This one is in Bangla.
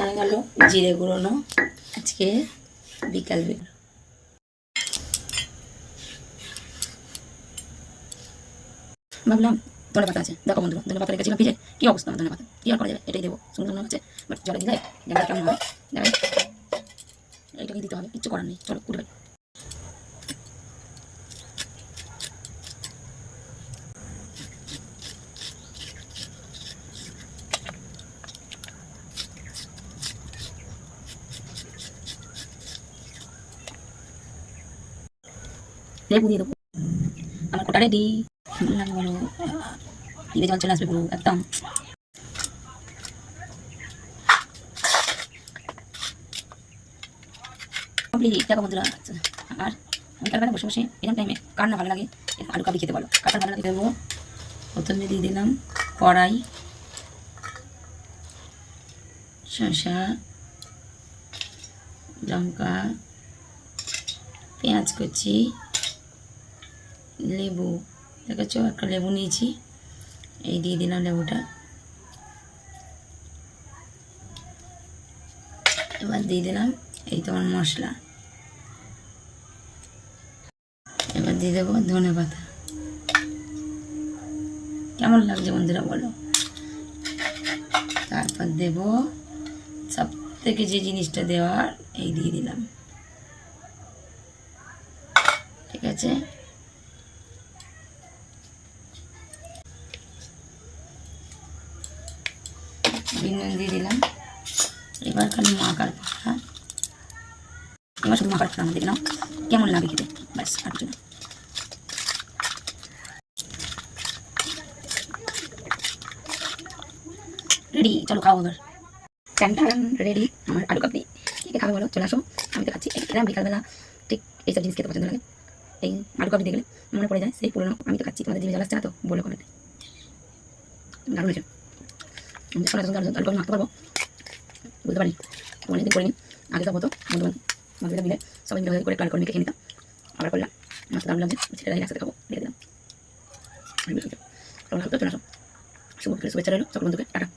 হয়ে গেল জিরে গুঁড়োনো আজকে বিকাল বিকাল। ভাবলাম ধনে পাতা আছে, দেখো বন্ধুরা ধনে পাতা রেখেছিলাম ভিজে, কি অবস্থা আমার ধনে পাতা, কি আর করা যাবে, এটাই দেবো। সুন্দর মনে হচ্ছে, বাট জলে দিলে জায়গাটা কেমন হবে দেখেন, এইটাকে দিতে হবে, কিচ্ছু করার নেই। চলো উঠবে। লেবু দিয়ে দেবো, আমার কোটা রেডি। বলো দিলে জল চলে আসবে পুরো একদম। কমপ্লিট দেখো বন্ধুরা। আর আমি কালকে বসে বসে এরকম টাইমে কার না ভালো লাগে আলু কাবলি খেতে, বলো কার ভালো লাগে দেবো। প্রথমে দিয়ে দিলাম কড়াই, শসা, লঙ্কা, পেঁয়াজ কুচি, লেবু, দেখেছো একটা লেবু নিয়েছি, এই দিয়ে দিলাম লেবুটা। এবার দিয়ে দিলাম এই তোমার মশলা, এবার দিয়ে দেবো ধনে পাতা। কেমন লাগছে বন্ধুরা বলো। তারপর দেব সব থেকে যে জিনিসটা দেওয়ার, এই দিয়ে দিলাম, ঠিক আছে। বিনুন দিয়ে দিলাম। এবার খালি মাখার পাখা, এবার শুধু মাখার পাখা আমার দেখে নাও কেমন লাগে খেতে, ব্যাস আর কিছু না। রেডি, চলো খাও এবার। টান রেডি আমার আলু কাবলি। কে খাবে বলো, চলে আসো। আমি তো খাচ্ছি এরকম বিকালবেলা, ঠিক এইসব জিনিস খেতে পছন্দ লাগে। এই আলু কাবলি দেখলে মনে পড়ে যায় সেই পুরোনো, আমি তো খাচ্ছি, তোমাদের জিনিস আসছে না তো বলো কমেন্টে। দারুণ হয়েছে, আলু কাবলি মাখতে পারবো বুঝতে পারি, অনেকদিন করিনি। আগে সব হতো বন্ধু বান্ধবীরা মিলে সবাই মিলে করে ট্রাই করে মেখে খেয়ে নিতাম, আবার করলাম, আমার তো দারুণ লাগছে। সেটাই একসাথে খাবো, রেখে দিলাম। চলে আসো, শুভেচ্ছা রইলো সকল বন্ধুকে, টাটা।